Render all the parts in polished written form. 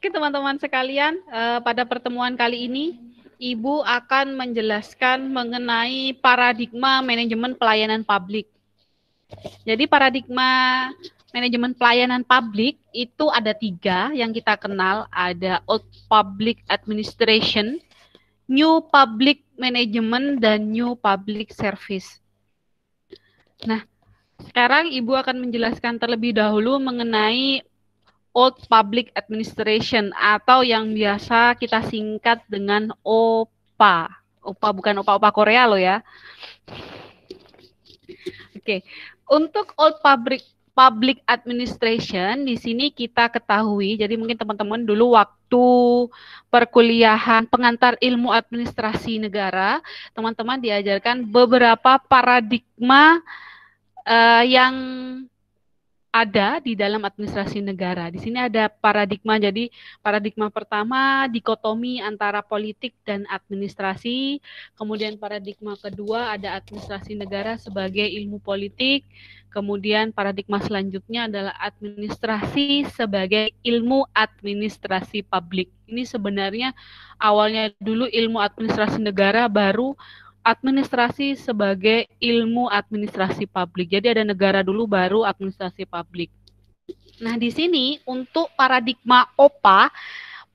Oke teman-teman sekalian, pada pertemuan kali ini Ibu akan menjelaskan mengenai paradigma manajemen pelayanan publik. Jadi paradigma manajemen pelayanan publik itu ada 3 yang kita kenal, ada Old Public Administration, New Public Management, dan New Public Service. Nah, sekarang Ibu akan menjelaskan terlebih dahulu mengenai Old Public Administration atau yang biasa kita singkat dengan OPA. OPA bukan OPA Korea loh ya. Oke. Untuk Old Public Administration di sini kita ketahui, jadi mungkin teman-teman dulu waktu perkuliahan pengantar ilmu administrasi negara, teman-teman diajarkan beberapa paradigma yang ada di dalam administrasi negara. Di sini ada paradigma. Jadi paradigma pertama dikotomi antara politik dan administrasi. Kemudian paradigma kedua ada administrasi negara sebagai ilmu politik. Kemudian paradigma selanjutnya adalah administrasi sebagai ilmu administrasi publik. Ini sebenarnya awalnya dulu ilmu administrasi negara, baru administrasi sebagai ilmu administrasi publik. Jadi ada negara dulu baru administrasi publik. Nah, di sini untuk paradigma OPA,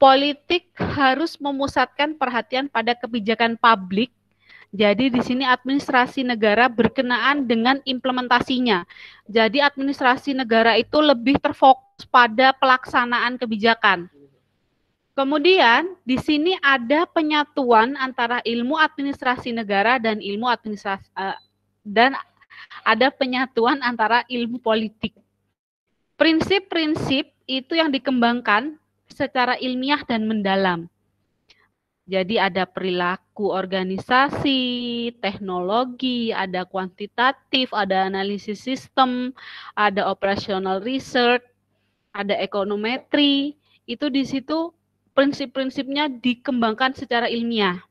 politik harus memusatkan perhatian pada kebijakan publik. Jadi di sini administrasi negara berkenaan dengan implementasinya. Jadi administrasi negara itu lebih terfokus pada pelaksanaan kebijakan. Kemudian di sini ada penyatuan antara ilmu administrasi negara dan ilmu administrasi dan ada penyatuan antara ilmu politik. Prinsip-prinsip itu yang dikembangkan secara ilmiah dan mendalam. Jadi ada perilaku organisasi, teknologi, ada kuantitatif, ada analisis sistem, ada operational research, ada ekonometri. Itu di situ prinsip-prinsipnya dikembangkan secara ilmiah.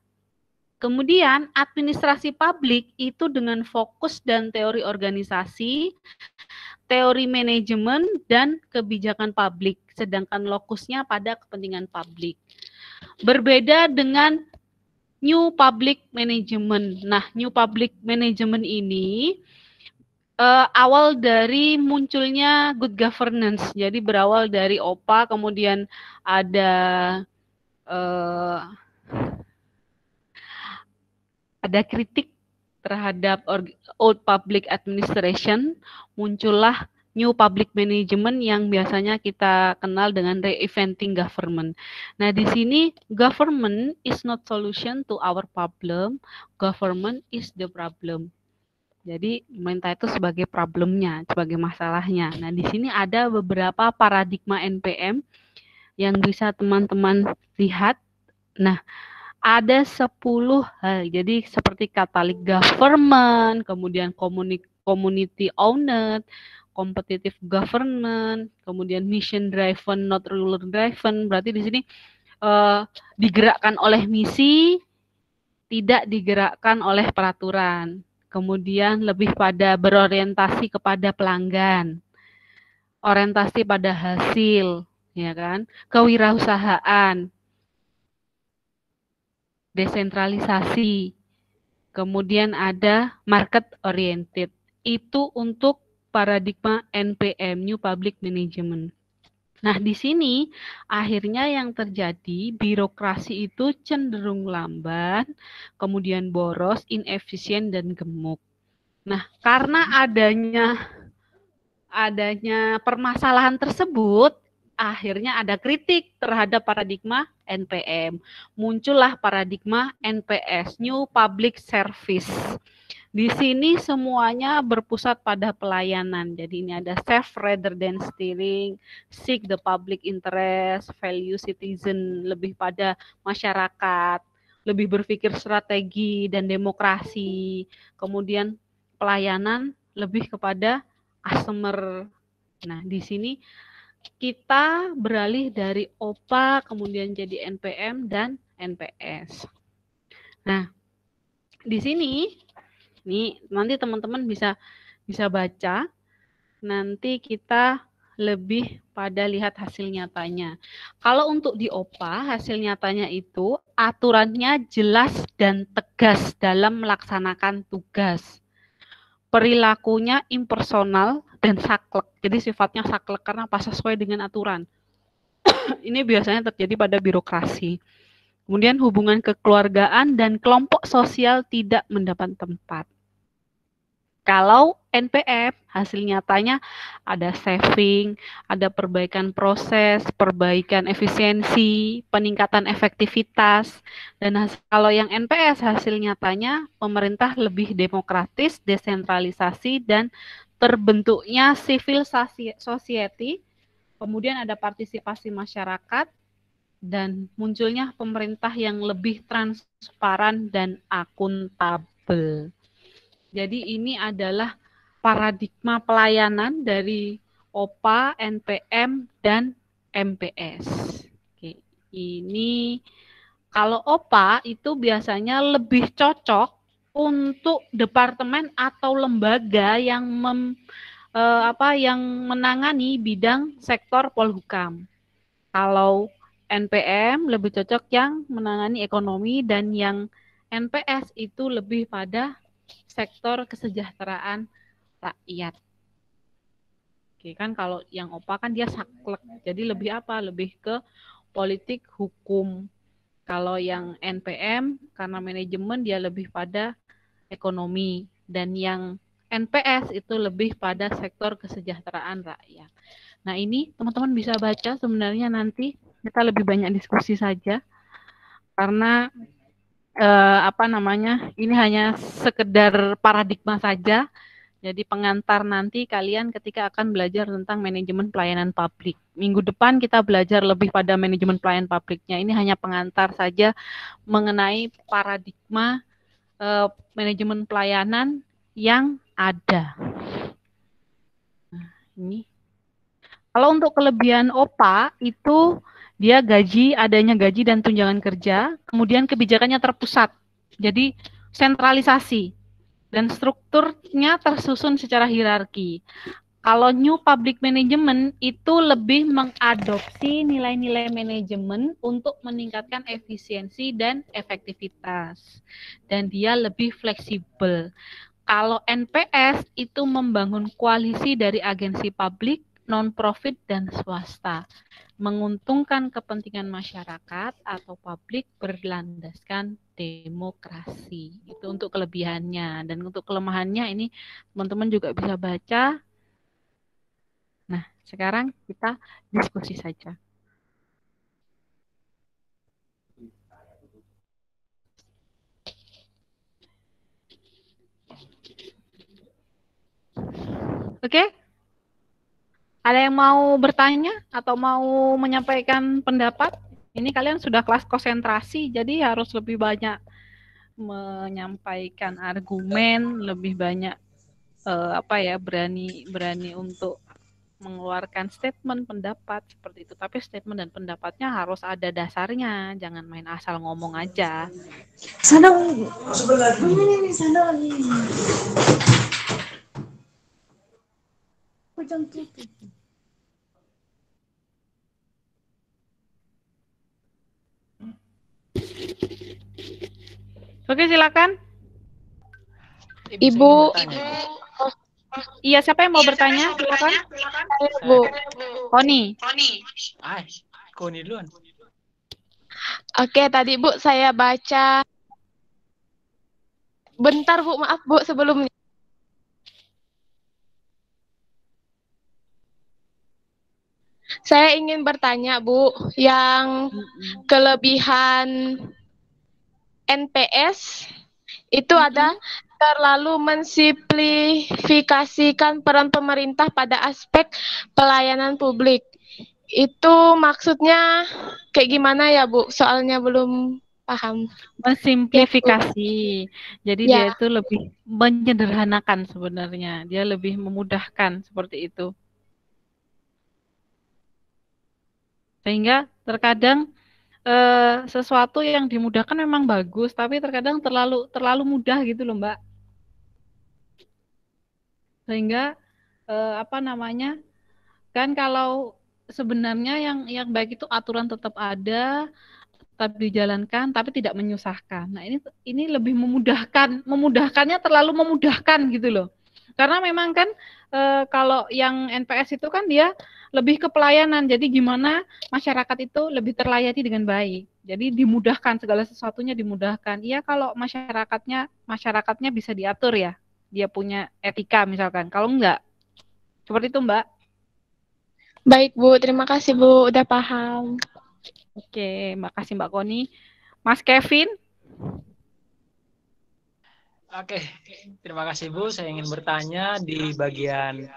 Kemudian administrasi publik itu dengan fokus dan teori organisasi, teori manajemen, dan kebijakan publik, sedangkan lokusnya pada kepentingan publik. Berbeda dengan New Public Management. Nah, New Public Management ini awal dari munculnya good governance. Jadi berawal dari OPA, kemudian ada kritik terhadap old public administration, muncullah new public management yang biasanya kita kenal dengan reinventing government. Nah, di sini government is not solution to our problem, government is the problem. Jadi pemerintah itu sebagai problemnya, sebagai masalahnya. Nah, di sini ada beberapa paradigma NPM yang bisa teman-teman lihat. Nah, ada 10 hal. Jadi seperti Catholic government, kemudian community owned, competitive government, kemudian mission driven, not ruler driven. Berarti di sini digerakkan oleh misi, tidak digerakkan oleh peraturan. Kemudian lebih pada berorientasi kepada pelanggan, orientasi pada hasil, ya kan? Kewirausahaan, desentralisasi, kemudian ada market oriented. Itu untuk paradigma NPM, New Public Management. Nah, di sini akhirnya yang terjadi birokrasi itu cenderung lamban, kemudian boros, inefisien, dan gemuk. Nah, karena adanya permasalahan tersebut, akhirnya ada kritik terhadap paradigma NPM. Muncullah paradigma NPS, New Public Service. Di sini semuanya berpusat pada pelayanan. Jadi ini ada save rather than stealing, seek the public interest, value citizen, lebih pada masyarakat, lebih berpikir strategi dan demokrasi. Kemudian pelayanan lebih kepada customer. Nah, di sini kita beralih dari OPA kemudian jadi NPM dan NPS. Nah, di sini nih nanti teman-teman bisa baca. Nanti kita lebih pada lihat hasil nyatanya. Kalau untuk di OPA, hasil nyatanya itu aturannya jelas dan tegas dalam melaksanakan tugas. Perilakunya impersonal dan saklek. Jadi sifatnya saklek karena pas sesuai dengan aturan. Ini biasanya terjadi pada birokrasi. Kemudian hubungan kekeluargaan dan kelompok sosial tidak mendapat tempat. Kalau NPM, hasil nyatanya ada saving, ada perbaikan proses, perbaikan efisiensi, peningkatan efektivitas. Dan kalau yang NPS, hasil nyatanya pemerintah lebih demokratis, desentralisasi, dan terbentuknya civil society, kemudian ada partisipasi masyarakat, dan munculnya pemerintah yang lebih transparan dan akuntabel. Jadi ini adalah paradigma pelayanan dari OPA, NPM, dan MPS. Oke, ini kalau OPA itu biasanya lebih cocok untuk departemen atau lembaga yang yang menangani bidang sektor Polhukam. Kalau NPM lebih cocok yang menangani ekonomi, dan yang NPS itu lebih pada sektor kesejahteraan rakyat. Oke, kan kalau yang OPA kan dia saklek, jadi lebih apa? Lebih ke politik hukum. Kalau yang NPM karena manajemen dia lebih pada ekonomi, dan yang NPS itu lebih pada sektor kesejahteraan rakyat. Nah, ini teman-teman bisa baca, sebenarnya nanti kita lebih banyak diskusi saja karena ini hanya sekedar paradigma saja. Jadi pengantar nanti kalian ketika akan belajar tentang manajemen pelayanan publik. Minggu depan kita belajar lebih pada manajemen pelayanan publiknya. Ini hanya pengantar saja mengenai paradigma manajemen pelayanan yang ada. Nah, ini. Kalau untuk kelebihan OPA itu dia adanya gaji dan tunjangan kerja, kemudian kebijakannya terpusat. Jadi sentralisasi. Dan strukturnya tersusun secara hierarki. Kalau New Public Management itu lebih mengadopsi nilai-nilai manajemen untuk meningkatkan efisiensi dan efektivitas. Dan dia lebih fleksibel. Kalau NPS itu membangun koalisi dari agensi publik, non-profit, dan swasta. Menguntungkan kepentingan masyarakat atau publik berlandaskan demokrasi. Itu untuk kelebihannya. Dan untuk kelemahannya ini teman-teman juga bisa baca. Nah, sekarang kita diskusi saja. Oke? Ada yang mau bertanya atau mau menyampaikan pendapat? Ini kalian sudah kelas konsentrasi, jadi harus lebih banyak menyampaikan argumen, lebih banyak berani untuk mengeluarkan statement pendapat seperti itu. Tapi statement dan pendapatnya harus ada dasarnya, jangan main asal ngomong aja. Oke, silakan. Ibu. Iya, siapa yang mau bertanya? Silakan. Bu. Koni. Koni duluan. Oke, tadi Bu saya baca. Bentar Bu, maaf Bu sebelumnya. Saya ingin bertanya Bu, yang kelebihan NPS itu ada terlalu mensimplifikasikan peran pemerintah pada aspek pelayanan publik. Itu maksudnya kayak gimana ya Bu? Soalnya belum paham. Mensimplifikasi. Jadi Ya. dia itu lebih menyederhanakan sebenarnya. Dia lebih memudahkan seperti itu. Sehingga terkadang sesuatu yang dimudahkan memang bagus, tapi terkadang terlalu mudah gitu loh, Mbak. Sehingga Kan kalau sebenarnya yang baik itu aturan tetap ada, tetap dijalankan, tapi tidak menyusahkan. Nah, ini lebih memudahkan, memudahkannya terlalu memudahkan gitu loh. Karena memang kan kalau yang NPS itu kan dia lebih ke pelayanan. Jadi gimana masyarakat itu lebih terlayani dengan baik. Jadi dimudahkan, segala sesuatunya dimudahkan. Iya, kalau masyarakatnya bisa diatur ya. Dia punya etika misalkan. Kalau enggak, seperti itu, Mbak. Baik, Bu. Terima kasih, Bu. Udah paham. Oke, makasih Mbak Koni. Mas Kevin, Oke, terima kasih Bu. Saya ingin bertanya di bagian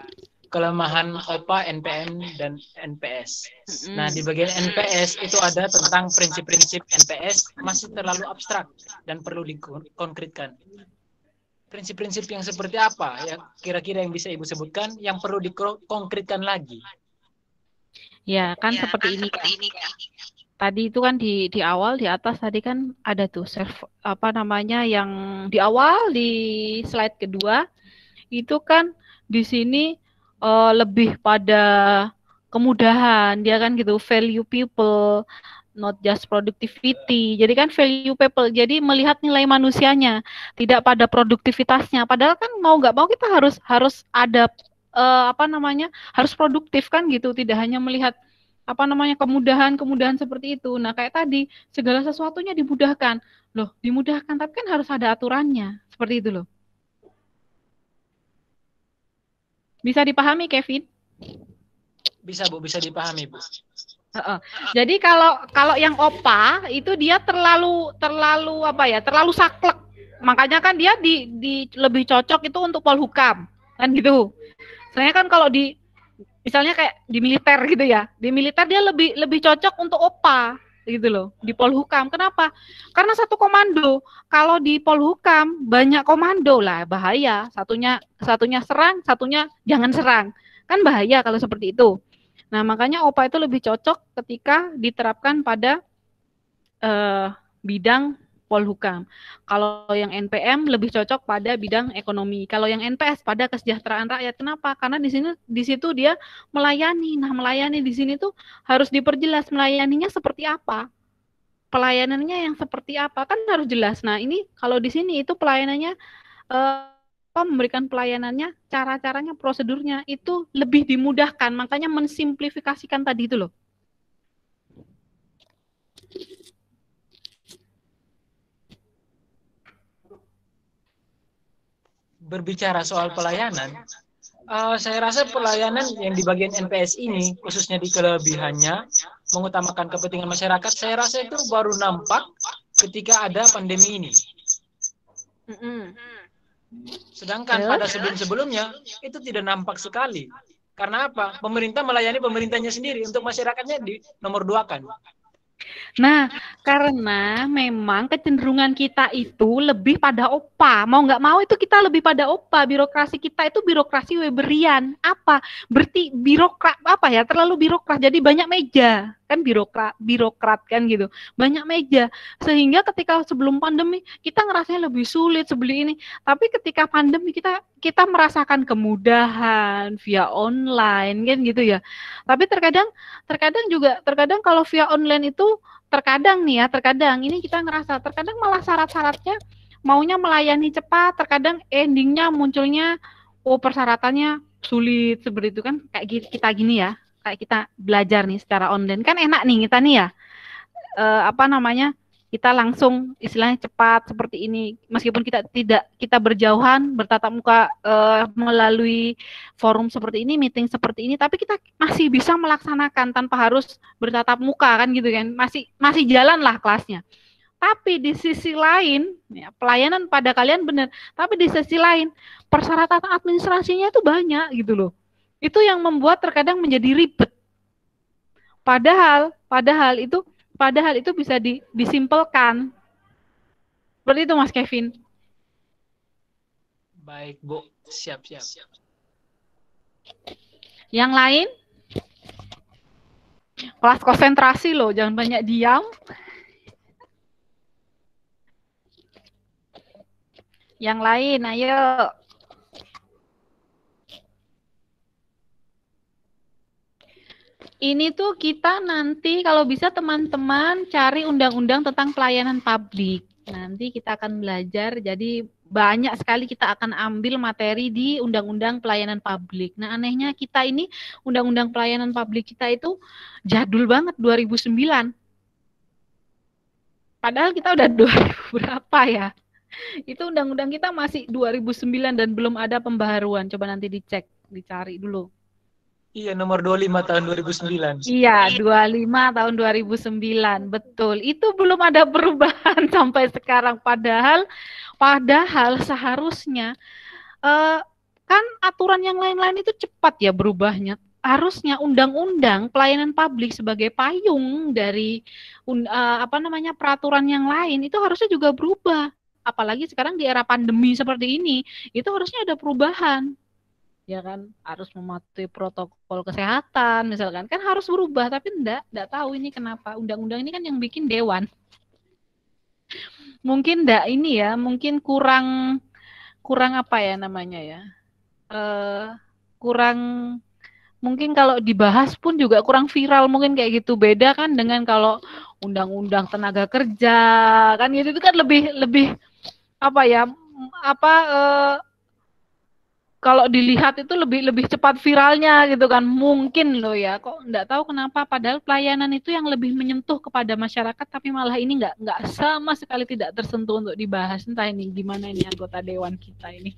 kelemahan OPA, NPM, dan NPS. Nah, di bagian NPS itu ada tentang prinsip-prinsip NPS masih terlalu abstrak dan perlu dikonkretkan. Prinsip-prinsip yang seperti apa yang kira-kira yang bisa Ibu sebutkan yang perlu dikonkretkan lagi? ya kan seperti ini ya. Tadi itu kan di awal di atas tadi kan ada tuh apa namanya yang di awal di slide kedua itu kan di sini lebih pada kemudahan dia kan gitu, value people, not just productivity. Jadi kan value people, jadi melihat nilai manusianya, tidak pada produktivitasnya. Padahal kan mau nggak mau kita harus ada apa namanya, harus produktif kan gitu, tidak hanya melihat apa namanya kemudahan seperti itu. Nah kayak tadi segala sesuatunya dimudahkan, loh dimudahkan tapi kan harus ada aturannya, seperti itu loh. Bisa dipahami Kevin? Bisa Bu, bisa dipahami Bu. Jadi kalau yang OPA itu dia terlalu apa ya, terlalu saklek. Makanya kan dia di lebih cocok itu untuk Polhukam kan gitu. Soalnya kan kalau di misalnya kayak di militer gitu ya, di militer dia lebih cocok untuk OPA gitu loh, di Polhukam. Kenapa? Karena satu komando. Kalau di Polhukam banyak komando lah, bahaya. Satunya serang, satunya jangan serang. Kan bahaya kalau seperti itu. Nah, makanya OPA itu lebih cocok ketika diterapkan pada bidang Polhukam. Kalau yang NPM lebih cocok pada bidang ekonomi. Kalau yang NPS pada kesejahteraan rakyat. Kenapa? Karena di situ dia melayani. Nah, melayani di sini tuh harus diperjelas melayaninya seperti apa. Pelayanannya yang seperti apa kan harus jelas. Nah, ini kalau di sini itu pelayanannya memberikan pelayanannya, cara-caranya, prosedurnya itu lebih dimudahkan. Makanya mensimplifikasikan tadi itu loh. Berbicara soal pelayanan, saya rasa pelayanan yang di bagian NPS ini, khususnya di kelebihannya, mengutamakan kepentingan masyarakat, saya rasa itu baru nampak ketika ada pandemi ini. Sedangkan pada sebelum-sebelumnya, itu tidak nampak sekali. Karena apa? Pemerintah melayani pemerintahnya sendiri, untuk masyarakatnya di nomor 2 kan. Nah, karena memang kecenderungan kita itu lebih pada OPA. Mau nggak mau itu kita lebih pada OPA. Birokrasi kita itu birokrasi Weberian. Apa? Berarti birokrat apa ya? Terlalu birokrat. Jadi banyak meja. Kan birokrat kan gitu. Banyak meja. Sehingga ketika sebelum pandemi kita ngerasanya lebih sulit sebeli ini. Tapi ketika pandemi kita merasakan kemudahan via online kan gitu ya. Tapi terkadang kalau via online itu terkadang ini kita ngerasa terkadang malah syarat-syaratnya maunya melayani cepat, terkadang endingnya munculnya persyaratannya sulit seperti itu kan kayak kita gini ya, kayak kita belajar nih secara online kan enak nih kita nih ya, apa namanya, kita langsung istilahnya cepat seperti ini meskipun kita berjauhan bertatap muka melalui forum seperti ini, meeting seperti ini, tapi kita masih bisa melaksanakan tanpa harus bertatap muka kan gitu kan, masih jalan lah kelasnya. Tapi di sisi lain ya, pelayanan pada kalian benar, tapi di sisi lain persyaratan administrasinya itu banyak gitu loh, itu yang membuat terkadang menjadi ribet. Padahal itu bisa disimpelkan. Seperti itu Mas Kevin. Baik Bu, siap. Yang lain? Kelas konsentrasi loh, jangan banyak diam. Yang lain, ayo. Ini tuh kita nanti kalau bisa teman-teman cari undang-undang tentang pelayanan publik. Nanti kita akan belajar, jadi banyak sekali kita akan ambil materi di undang-undang pelayanan publik. Nah, anehnya kita ini undang-undang pelayanan publik kita itu jadul banget 2009. Padahal kita udah 2000 berapa ya? Itu undang-undang kita masih 2009 dan belum ada pembaharuan. Coba nanti dicek, dicari dulu. Iya, nomor 25 tahun 2009. Iya, 25 tahun 2009. Betul. Itu belum ada perubahan sampai sekarang. Padahal seharusnya kan aturan yang lain-lain itu cepat ya berubahnya. Harusnya undang-undang pelayanan publik sebagai payung dari peraturan yang lain itu harusnya juga berubah. Apalagi sekarang di era pandemi seperti ini, itu harusnya ada perubahan. Ya kan, harus mematuhi protokol kesehatan misalkan, kan harus berubah, tapi enggak tahu ini kenapa. Undang-undang ini kan yang bikin dewan. Mungkin enggak ini ya, mungkin kurang apa ya namanya ya, kurang, mungkin kalau dibahas pun juga kurang viral, mungkin kayak gitu. Beda kan dengan kalau undang-undang tenaga kerja kan gitu, itu kan lebih apa ya, kalau dilihat itu lebih cepat viralnya gitu kan, mungkin loh ya, kok nggak tahu kenapa, padahal pelayanan itu yang lebih menyentuh kepada masyarakat, tapi malah ini nggak sama sekali tidak tersentuh untuk dibahas. Entah ini gimana ini anggota dewan kita ini.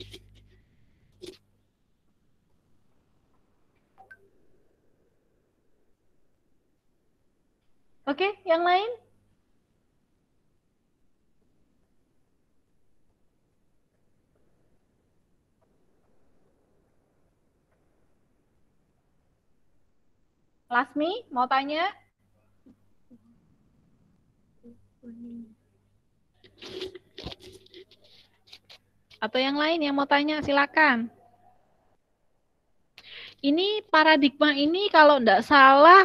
Oke, yang lain? Lasmi, mau tanya? Atau yang lain yang mau tanya, silakan. Ini paradigma ini kalau enggak salah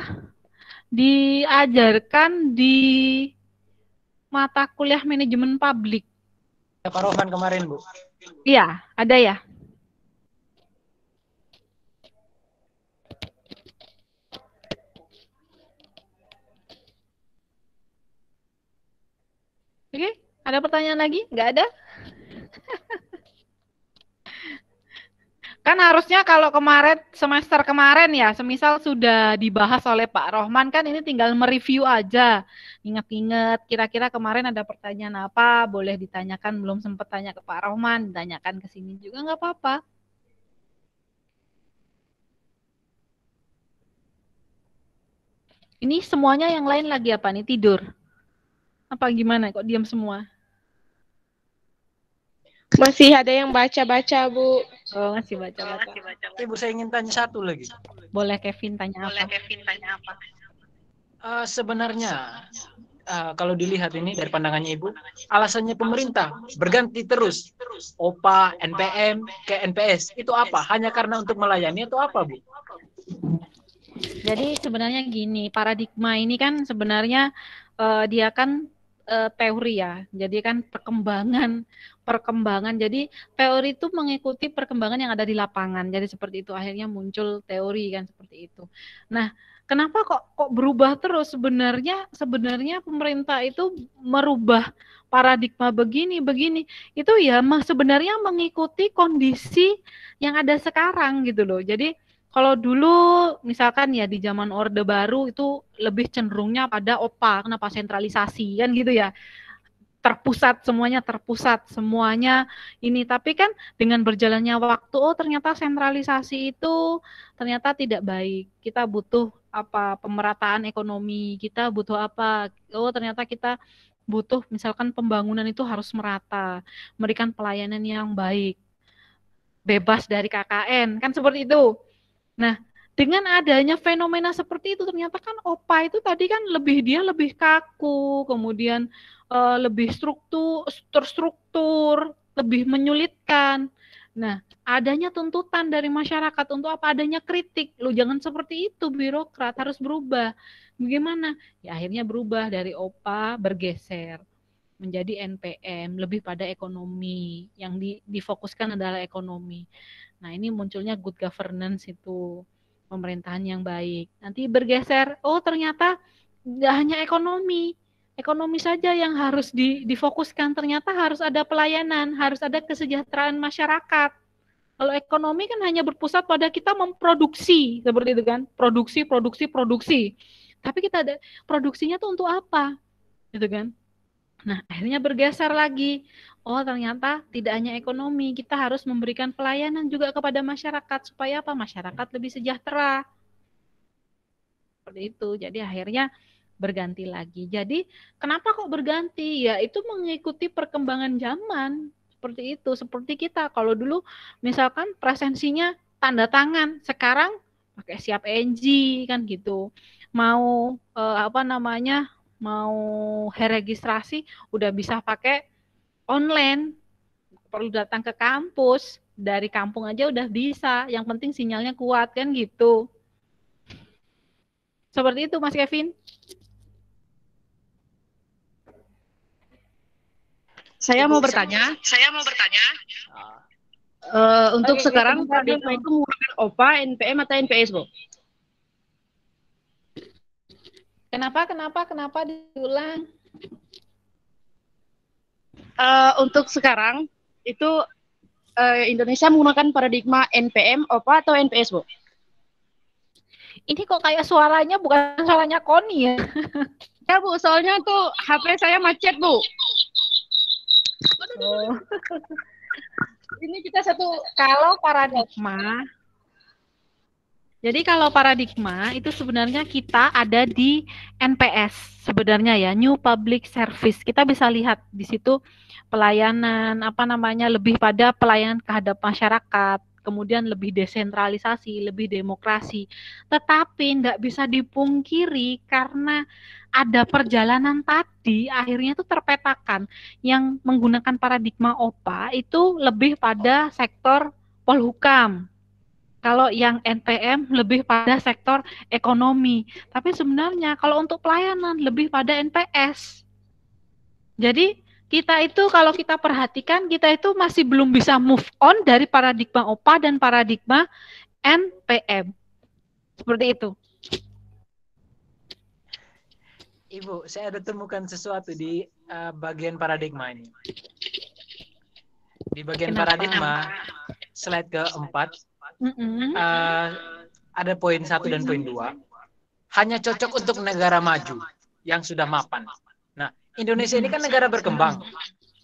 diajarkan di mata kuliah manajemen publik. Pak Rohan kemarin, Bu. Iya, ada ya. Oke, ada pertanyaan lagi? Nggak ada? Kan harusnya kalau kemarin, semester kemarin ya, semisal sudah dibahas oleh Pak Rohman, kan ini tinggal mereview aja. Ingat-ingat, kira-kira kemarin ada pertanyaan apa, boleh ditanyakan, belum sempat tanya ke Pak Rohman, ditanyakan ke sini juga nggak apa-apa. Ini semuanya yang lain lagi apa nih, tidur? Apa gimana, kok diam semua? Masih ada yang baca-baca, Bu. Oh, masih baca-baca. Ibu, saya ingin tanya satu lagi. Boleh Kevin tanya apa? Sebenarnya, kalau dilihat ini dari pandangannya Ibu, alasannya pemerintah berganti terus OPA, NPM, ke NPS, itu apa? Hanya karena untuk melayani atau apa, Bu? Jadi sebenarnya gini, paradigma ini kan sebenarnya dia kan teori ya. Jadi kan perkembangan. Jadi teori itu mengikuti perkembangan yang ada di lapangan. Jadi seperti itu, akhirnya muncul teori kan seperti itu. Nah, kenapa kok berubah terus? Sebenarnya pemerintah itu merubah paradigma begini. Itu ya sebenarnya mengikuti kondisi yang ada sekarang gitu loh. Jadi kalau dulu misalkan ya di zaman Orde Baru itu lebih cenderungnya pada OPA, kenapa sentralisasi kan gitu ya. Semuanya ini, tapi kan dengan berjalannya waktu, oh ternyata sentralisasi itu ternyata tidak baik. Kita butuh pemerataan ekonomi, kita butuh oh ternyata kita butuh misalkan pembangunan itu harus merata, memberikan pelayanan yang baik, bebas dari KKN, kan seperti itu. Nah, dengan adanya fenomena seperti itu, ternyata kan OPA itu tadi kan lebih kaku, kemudian lebih terstruktur, lebih menyulitkan. Nah, adanya tuntutan dari masyarakat untuk apa? Adanya kritik. Lu jangan seperti itu, birokrat harus berubah. Bagaimana? Ya akhirnya berubah dari OPA bergeser menjadi NPM, lebih pada ekonomi. Yang difokuskan adalah ekonomi. Nah, ini munculnya good governance itu. pemerintahan yang baik. Nanti bergeser, oh ternyata nggak hanya ekonomi saja yang harus difokuskan, ternyata harus ada pelayanan, harus ada kesejahteraan masyarakat. Kalau ekonomi kan hanya berpusat pada kita memproduksi, seperti itu kan, produksi. Tapi kita ada produksinya tuh untuk apa, gitu kan? Nah, akhirnya bergeser lagi. Oh, ternyata tidak hanya ekonomi, kita harus memberikan pelayanan juga kepada masyarakat supaya apa? Masyarakat lebih sejahtera. Seperti itu. Jadi akhirnya berganti lagi. Jadi kenapa kok berganti? Ya itu mengikuti perkembangan zaman. Seperti itu. Seperti kita. Kalau dulu misalkan presensinya tanda tangan, sekarang pakai siap NG kan gitu. Mau mau registrasi udah bisa pakai online, perlu datang ke kampus, dari kampung aja udah bisa, yang penting sinyalnya kuat kan gitu. Seperti itu Mas Kevin. Saya mau bertanya. Untuk sekarang paradigma itu menggunakan OPA, NPM atau NPS, Bu? Kenapa diulang? Untuk sekarang itu Indonesia menggunakan paradigma NPM, OPA atau NPS, Bu? Ini kok kayak suaranya bukan suaranya Koni ya? Ya, Bu, soalnya tuh HP saya macet, Bu. Oh. Ini kita satu. Kalau paradigma, jadi kalau paradigma itu sebenarnya kita ada di NPS sebenarnya ya, New Public Service. Kita bisa lihat di situ pelayanan lebih pada pelayanan kehadap masyarakat, kemudian lebih desentralisasi, lebih demokrasi. Tetapi tidak bisa dipungkiri karena ada perjalanan tadi akhirnya itu terpetakan yang menggunakan paradigma OPA itu lebih pada sektor polhukam. Kalau yang NPM lebih pada sektor ekonomi. Tapi sebenarnya kalau untuk pelayanan lebih pada NPS. Jadi kita itu kalau kita perhatikan kita itu masih belum bisa move on dari paradigma OPA dan paradigma NPM. Seperti itu. Ibu, saya ada temukan sesuatu di bagian paradigma ini. Di bagian paradigma, slide keempat, ada poin 1 dan poin 2. Hanya cocok untuk negara maju yang sudah mapan. Nah, Indonesia ini kan negara berkembang.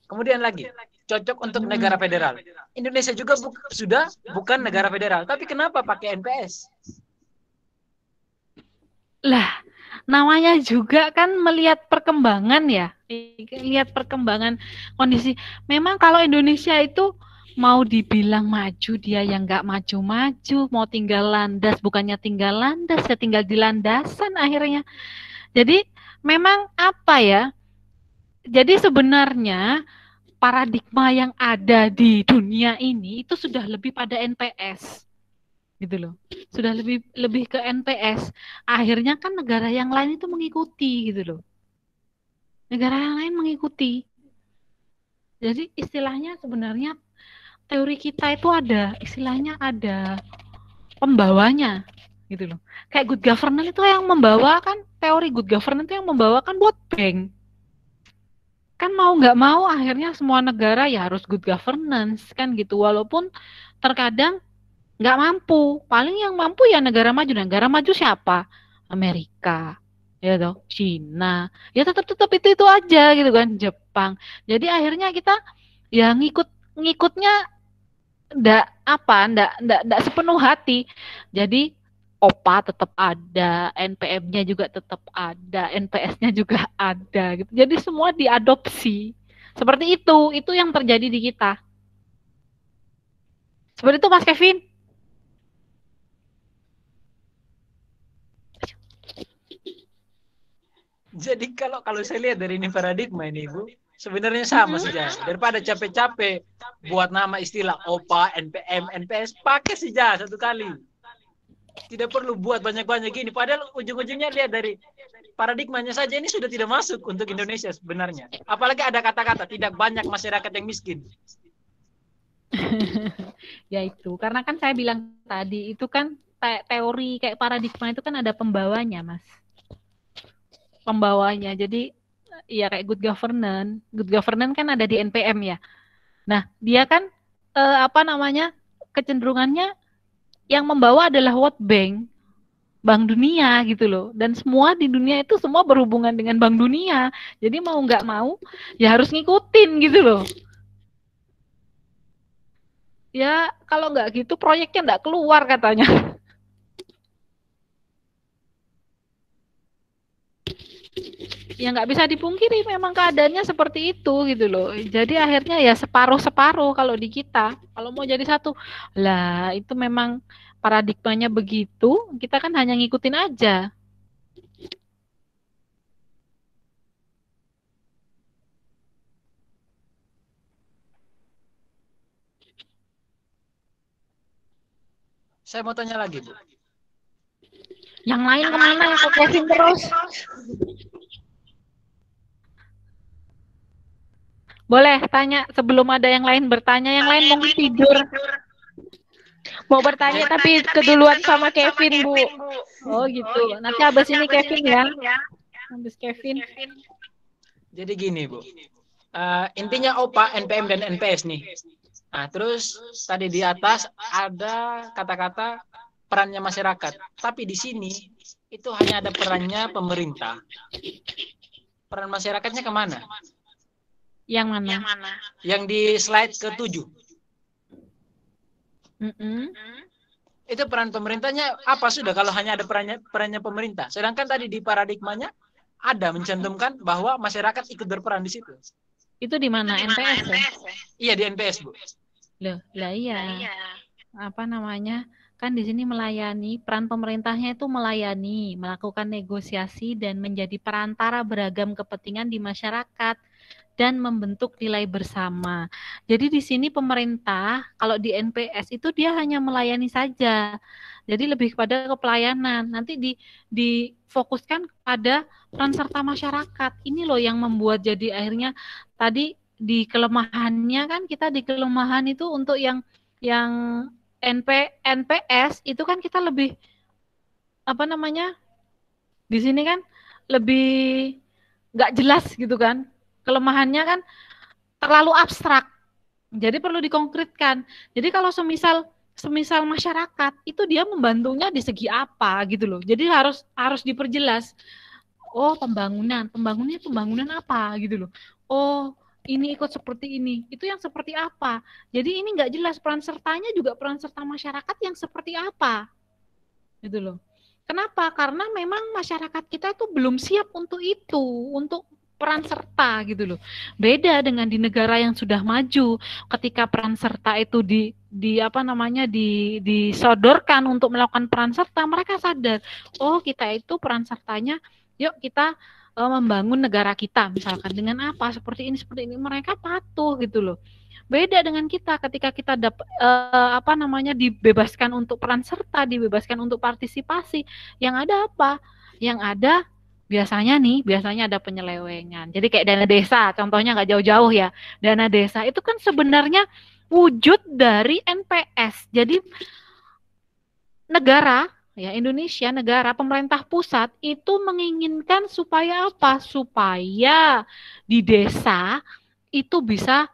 Kemudian lagi, cocok untuk negara federal. Indonesia juga sudah bukan negara federal. Tapi kenapa pakai NPS? Lah, namanya juga kan melihat perkembangan ya. Lihat perkembangan kondisi. Memang kalau Indonesia itu mau dibilang maju, dia yang nggak maju-maju, mau tinggal landas, bukannya tinggal landas, ya tinggal di landasan akhirnya. Jadi memang apa ya, jadi sebenarnya paradigma yang ada di dunia ini itu sudah lebih pada NPS, gitu loh, sudah lebih ke NPS. Akhirnya kan negara yang lain itu mengikuti, gitu loh, negara yang lain mengikuti. Jadi istilahnya sebenarnya teori kita itu ada, istilahnya ada pembawanya, gitu loh. Kayak good governance itu yang membawa kan, teori good governance itu yang membawa kan World Bank. Kan mau nggak mau akhirnya semua negara ya harus good governance kan gitu. Walaupun terkadang nggak mampu. Paling yang mampu ya negara maju. Negara maju siapa? Amerika, ya toh, Cina. Ya tetap itu aja gitu kan, Jepang. Jadi akhirnya kita ya ngikutnya ndak sepenuh hati. Jadi OPA tetap ada, NPM-nya juga tetap ada, NPS-nya juga ada gitu. Jadi semua diadopsi. Seperti itu yang terjadi di kita. Seperti itu Mas Kevin. Jadi kalau saya lihat dari ini paradigma ini, Bu, sebenarnya sama saja. Daripada capek-capek buat nama istilah OPA, NPM, NPS, pakai saja satu kali. Tidak perlu buat banyak-banyak gini. Padahal ujung-ujungnya lihat dari paradigmanya saja ini sudah tidak masuk untuk Indonesia sebenarnya. Apalagi ada kata-kata tidak banyak masyarakat yang miskin. Ya itu, karena kan saya bilang tadi itu kan teori kayak paradigma itu kan ada pembawanya, Mas. Pembawanya. Jadi ya kayak good governance. Good governance kan ada di NPM ya. Nah, dia kan kecenderungannya yang membawa adalah World Bank, Bank Dunia gitu loh. Dan semua di dunia itu semua berhubungan dengan Bank Dunia. Jadi mau nggak mau ya harus ngikutin gitu loh. Ya kalau nggak gitu proyeknya nggak keluar katanya. Ya nggak bisa dipungkiri memang keadaannya seperti itu gitu loh. Jadi akhirnya ya separuh-separuh kalau di kita. Kalau mau jadi satu, lah itu memang paradigmanya begitu, kita kan hanya ngikutin aja. Saya mau tanya lagi, Bu. Yang lain kemana ya, kok Kevin terus? Boleh tanya sebelum ada yang lain bertanya, yang lain mungkin tidur. Mau bertanya tapi keduluan sama Kevin, Bu. Oh gitu. Nanti habis ini Kevin ya. Habis Kevin. Jadi gini, Bu. Intinya OPA, NPM, dan NPS nih. Nah, terus tadi di atas ada kata-kata perannya masyarakat. Tapi di sini itu hanya ada perannya pemerintah. Peran masyarakatnya kemana? Yang mana? Yang di slide ke-7. Itu peran pemerintahnya apa sudah kalau hanya ada perannya pemerintah. Sedangkan tadi di paradigmanya ada mencantumkan bahwa masyarakat ikut berperan di situ. Itu di mana? NPS ya? Iya di NPS, Bu. Loh, lah iya. Apa namanya? Kan di sini melayani, peran pemerintahnya itu melayani, melakukan negosiasi dan menjadi perantara beragam kepentingan di masyarakat dan membentuk nilai bersama. Jadi di sini pemerintah, kalau di NPS itu dia hanya melayani saja. Jadi lebih kepada kepelayanan. Nanti difokuskan pada peran serta masyarakat. Ini loh yang membuat jadi akhirnya tadi di kelemahannya kan kita di kelemahan itu untuk yang NPS itu kan kita lebih apa namanya? Di sini kan lebih nggak jelas gitu kan. Kelemahannya kan terlalu abstrak. Jadi perlu dikonkretkan. Jadi kalau semisal masyarakat itu dia membantunya di segi apa gitu loh. Jadi harus diperjelas. Oh, pembangunan apa gitu loh. Oh, ini ikut seperti ini. Itu yang seperti apa? Jadi ini nggak jelas peran sertanya juga peran serta masyarakat yang seperti apa. Gitu loh. Kenapa? Karena memang masyarakat kita itu belum siap untuk itu, untuk peran serta gitu loh. Beda dengan di negara yang sudah maju, ketika peran serta itu disodorkan untuk melakukan peran serta, mereka sadar, oh kita itu peran sertanya, yuk kita membangun negara kita misalkan dengan apa seperti ini, mereka patuh gitu loh. Beda dengan kita ketika kita dibebaskan untuk peran serta, dibebaskan untuk partisipasi, yang ada apa? Yang ada biasanya ada penyelewengan. Jadi kayak dana desa, contohnya nggak jauh-jauh ya. Dana desa itu kan sebenarnya wujud dari NPS. Jadi negara, ya Indonesia, negara, pemerintah pusat itu menginginkan supaya apa? Supaya di desa itu bisa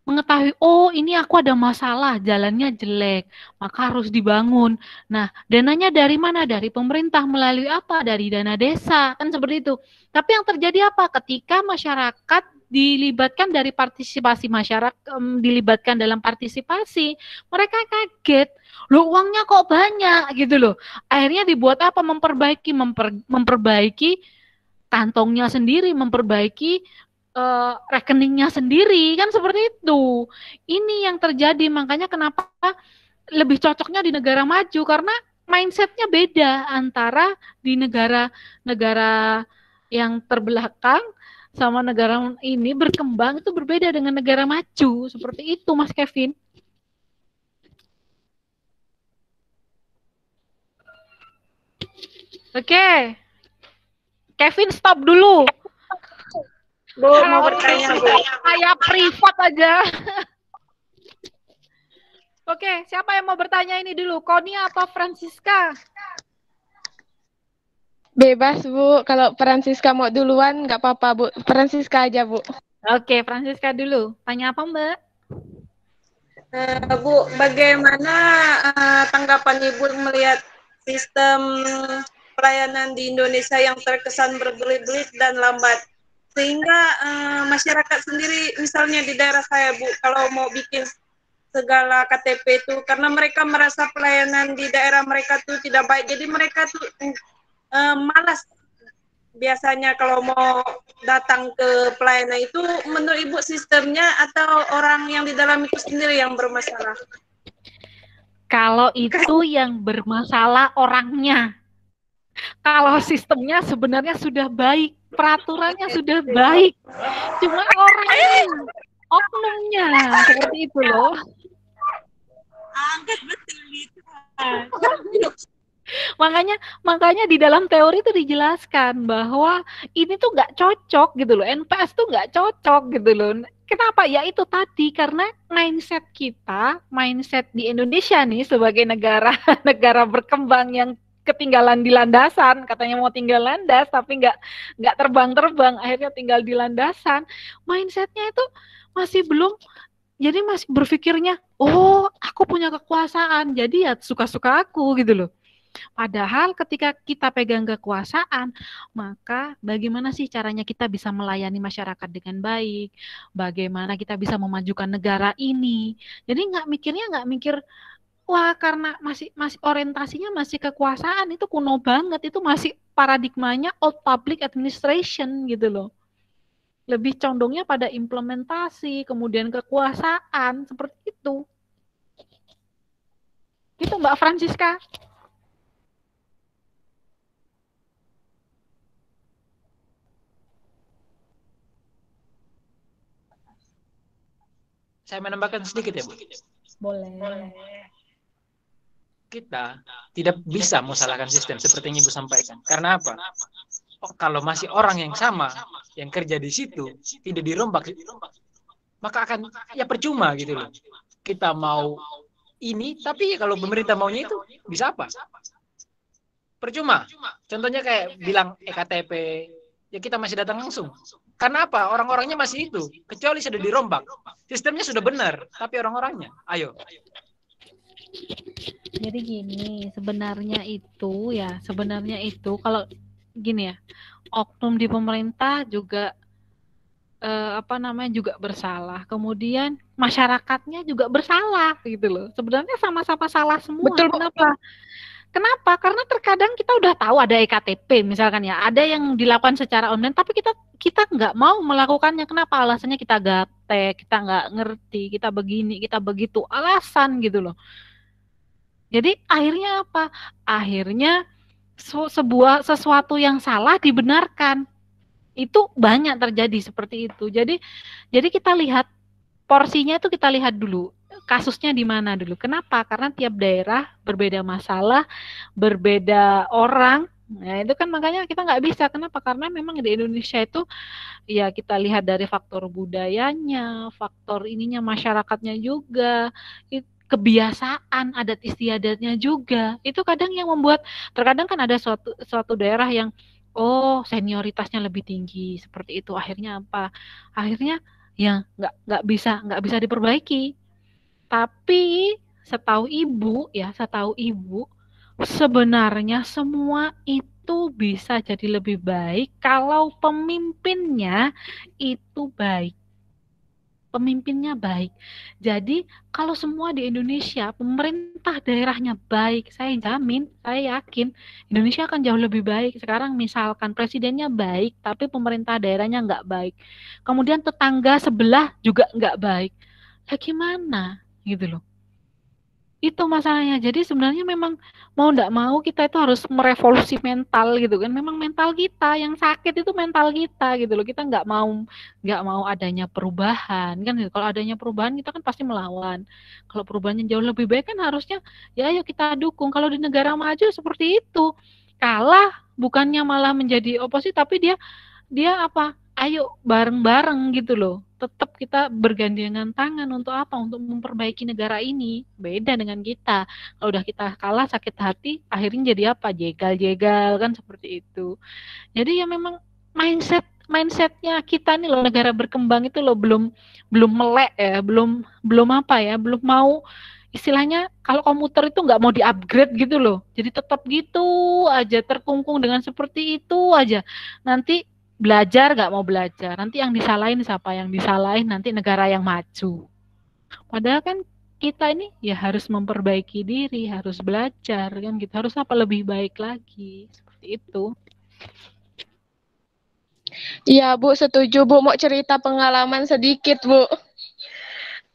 mengetahui, oh ini aku ada masalah, jalannya jelek, maka harus dibangun. Nah, dananya dari mana? Dari pemerintah melalui apa? Dari dana desa, kan seperti itu. Tapi yang terjadi apa? Ketika masyarakat dilibatkan dari partisipasi masyarakat, dilibatkan dalam partisipasi, mereka kaget, loh uangnya kok banyak gitu loh. Akhirnya dibuat apa? Memperbaiki kantongnya sendiri, memperbaiki rekeningnya sendiri, kan seperti itu. Ini yang terjadi, makanya kenapa lebih cocoknya di negara maju, karena mindsetnya beda antara di negara yang terbelakang sama negara ini berkembang itu berbeda dengan negara maju, seperti itu Mas Kevin. Oke. Kevin stop dulu. Bu, mau bertanya, Bu. Saya privat aja. Oke, siapa yang mau bertanya ini dulu? Koni apa Francisca? Bebas, Bu. Kalau Francisca mau duluan, nggak apa-apa, Bu. Francisca aja, Bu. Oke, Francisca dulu. Tanya apa, Mbak? Bu, bagaimana tanggapan Ibu melihat sistem pelayanan di Indonesia yang terkesan berbelit-belit dan lambat? Sehingga masyarakat sendiri, misalnya di daerah saya, Bu, kalau mau bikin segala KTP itu, karena mereka merasa pelayanan di daerah mereka tuh tidak baik, jadi mereka tuh malas biasanya kalau mau datang ke pelayanan itu. Menurut Ibu sistemnya atau orang yang di dalam itu sendiri yang bermasalah? Kalau itu yang bermasalah orangnya. Kalau sistemnya sebenarnya sudah baik, peraturannya sudah baik. Cuma orangnya, oknumnya seperti itu loh. Makanya di dalam teori itu dijelaskan bahwa ini tuh nggak cocok gitu loh, NPS tuh nggak cocok gitu loh. Kenapa? Ya itu tadi, karena mindset kita, mindset di Indonesia nih sebagai negara negara berkembang yang ketinggalan di landasan, katanya mau tinggal landas tapi nggak terbang-terbang, akhirnya tinggal di landasan. Mindsetnya itu masih belum, jadi masih berpikirnya, oh aku punya kekuasaan, jadi ya suka-suka aku gitu loh. Padahal ketika kita pegang kekuasaan, maka bagaimana sih caranya kita bisa melayani masyarakat dengan baik? Bagaimana kita bisa memajukan negara ini? Jadi nggak mikir, wah karena masih orientasinya masih kekuasaan, itu kuno banget, itu masih paradigmanya old public administration gitu loh. Lebih condongnya pada implementasi, kemudian kekuasaan, seperti itu. Gitu Mbak Francisca. Saya menambahkan sedikit ya, Bu. Boleh. Kita tidak bisa menyalahkan sistem seperti yang Ibu sampaikan. Karena apa? Oh, kalau masih orang yang sama yang kerja di situ tidak dirombak, maka akan ya percuma gitu loh. Kita mau ini, tapi kalau pemerintah maunya itu bisa apa? Percuma. Contohnya kayak bilang EKTP, ya kita masih datang langsung. Karena apa? Orang-orangnya masih itu. Kecuali sudah dirombak. Sistemnya sudah benar, tapi orang-orangnya. Ayo. Jadi gini, sebenarnya itu kalau gini ya, oknum di pemerintah juga juga bersalah. Kemudian masyarakatnya juga bersalah gitu loh. Sebenarnya sama-sama salah semua. Betul, Kenapa? Karena terkadang kita udah tahu ada EKTP misalkan ya, ada yang dilakukan secara online, tapi kita nggak mau melakukannya. Kenapa? Alasannya kita gaptek, kita nggak ngerti, kita begini, kita begitu, alasan gitu loh. Jadi akhirnya apa? Akhirnya sesuatu yang salah dibenarkan. Itu banyak terjadi seperti itu. Jadi kita lihat porsinya itu, kita lihat dulu kasusnya di mana dulu. Kenapa? Karena tiap daerah berbeda masalah, berbeda orang. Nah, itu kan makanya kita nggak bisa. Kenapa? Karena memang di Indonesia itu ya kita lihat dari faktor budayanya, faktor ininya masyarakatnya juga, kebiasaan adat istiadatnya juga. Itu kadang yang membuat, terkadang kan ada suatu daerah yang senioritasnya lebih tinggi seperti itu. Akhirnya apa? Akhirnya ya nggak bisa diperbaiki. Tapi setahu ibu sebenarnya semua itu bisa jadi lebih baik kalau pemimpinnya itu baik. Pemimpinnya baik. Jadi kalau semua di Indonesia pemerintah daerahnya baik, saya jamin, saya yakin Indonesia akan jauh lebih baik. Sekarang misalkan presidennya baik, tapi pemerintah daerahnya nggak baik. Kemudian tetangga sebelah juga nggak baik. Ya gimana? Gitu loh. Itu masalahnya. Jadi sebenarnya memang mau nggak mau kita itu harus merevolusi mental gitu kan. Memang mental kita yang sakit itu mental kita gitu loh. Kita nggak mau adanya perubahan kan. Kalau adanya perubahan kita kan pasti melawan. Kalau perubahannya jauh lebih baik kan harusnya ya ayo kita dukung. Kalau di negara maju seperti itu, kalah bukannya malah menjadi oposisi, tapi dia apa? Ayo bareng-bareng gitu loh. tetap kita bergandengan tangan untuk apa? Untuk memperbaiki negara ini. Beda dengan kita. Kalau udah kita kalah sakit hati, akhirnya jadi apa? Jegal-jegal kan seperti itu. Jadi ya memang mindsetnya kita nih loh, negara berkembang itu loh belum melek ya, belum apa ya, belum mau istilahnya kalau komuter itu nggak mau di-upgrade gitu loh. Jadi tetap gitu aja, terkungkung dengan seperti itu aja. Nanti belajar nggak mau belajar, nanti yang disalahin siapa? Yang disalahin nanti negara yang maju. Padahal kan kita ini ya harus memperbaiki diri, harus belajar kan gitu, harus apa lebih baik lagi, seperti itu. Iya, Bu, setuju, Bu. Mau cerita pengalaman sedikit, Bu.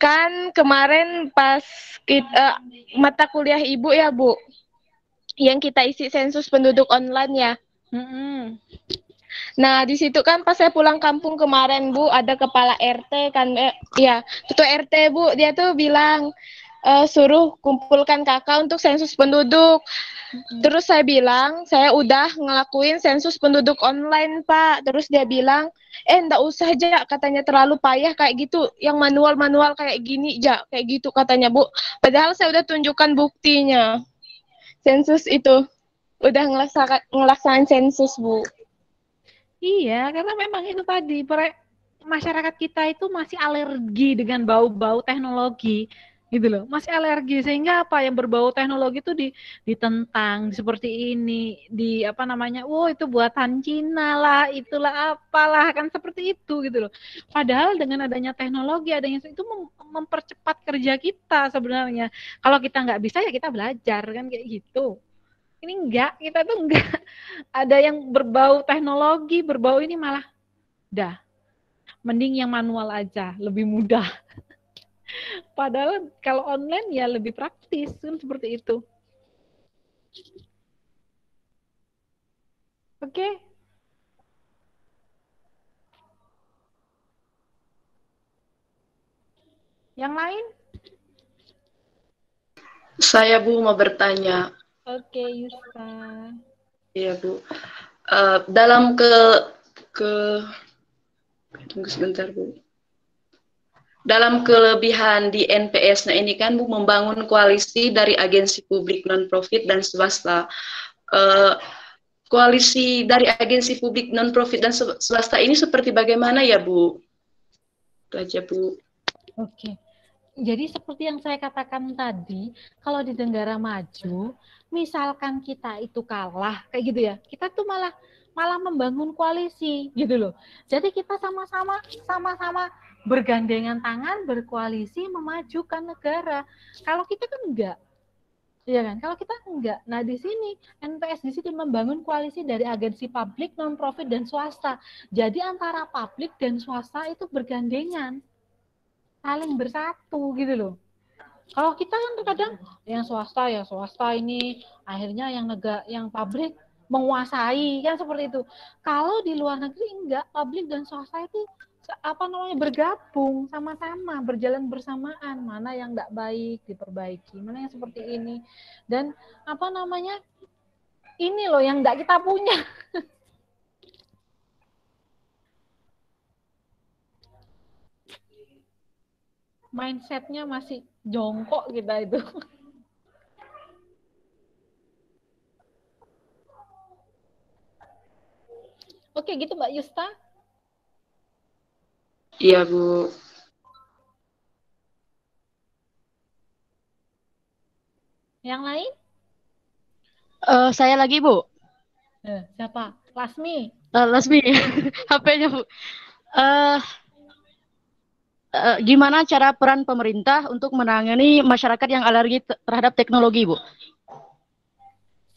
Kan kemarin pas kita, mata kuliah Ibu ya, Bu, yang kita isi sensus penduduk online ya. Nah, di situ kan pas saya pulang kampung kemarin, Bu, ada kepala RT kan, ya, ketua RT, Bu, dia tuh bilang, suruh kumpulkan kakak untuk sensus penduduk. Terus saya bilang, saya udah ngelakuin sensus penduduk online, Pak. Terus dia bilang, ndak usah, Ja, katanya terlalu payah kayak gitu. Yang manual-manual kayak gini, Ja, kayak gitu katanya, Bu. Padahal saya udah tunjukkan buktinya. Sensus itu. Udah ngelaksanain sensus, Bu. Iya, karena memang itu tadi, masyarakat kita itu masih alergi dengan bau-bau teknologi, gitu loh. Masih alergi, sehingga apa yang berbau teknologi itu ditentang seperti ini, apa namanya, itu buatan Cina lah, itulah apalah, kan seperti itu gitu loh. Padahal dengan adanya teknologi, adanya itu mempercepat kerja kita sebenarnya. Kalau kita nggak bisa ya kita belajar, kan kayak gitu. Ini enggak, kita tuh enggak ada yang berbau teknologi, berbau ini malah dah. Mending yang manual aja, lebih mudah. Padahal kalau online ya lebih praktis, kan seperti itu. Oke. Yang lain? Saya, Bu, mau bertanya. Oke, Yusta. Iya, Bu. Dalam tunggu sebentar, Bu. Dalam kelebihan di NPS, nah ini kan Bu membangun koalisi dari agensi publik non-profit dan swasta. Koalisi dari agensi publik non-profit dan swasta ini seperti bagaimana ya, Bu? Itu aja, Bu. Oke. Jadi seperti yang saya katakan tadi, kalau di negara maju, misalkan kita itu kalah, kayak gitu ya, kita tuh malah membangun koalisi, gitu loh. Jadi kita sama-sama bergandengan tangan, berkoalisi, memajukan negara. Kalau kita kan enggak, iya kan? Kalau kita enggak. Nah di sini NPS di sini membangun koalisi dari agensi publik, non-profit dan swasta. Jadi antara publik dan swasta itu bergandengan, saling bersatu gitu loh. Kalau kita kan terkadang yang swasta ini akhirnya yang pabrik menguasai kan seperti itu. Kalau di luar negeri enggak, pabrik dan swasta itu bergabung sama-sama, berjalan bersamaan, mana yang enggak baik diperbaiki, mana yang seperti ini. Dan ini loh yang enggak kita punya. Mindsetnya masih jongkok kita itu. Oke, gitu Mbak Yusta. Iya, Bu. Yang lain? Saya lagi, Bu. Siapa? Lasmi. Lasmi, HP-nya, Bu. Gimana cara peran pemerintah untuk menangani masyarakat yang alergi terhadap teknologi, Bu?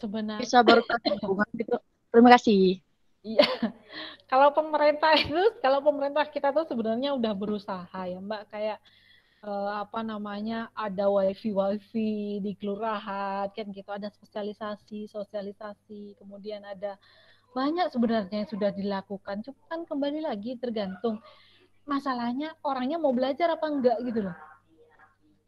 Sebenarnya Bisa berkata hubungan gitu. Terima kasih. Iya. Kalau pemerintah kita tuh sebenarnya udah berusaha ya, Mbak, kayak ada wifi di kelurahan kan gitu, ada sosialisasi, kemudian ada banyak sebenarnya yang sudah dilakukan. Cuma kan kembali lagi tergantung masalahnya orangnya mau belajar apa enggak gitu loh.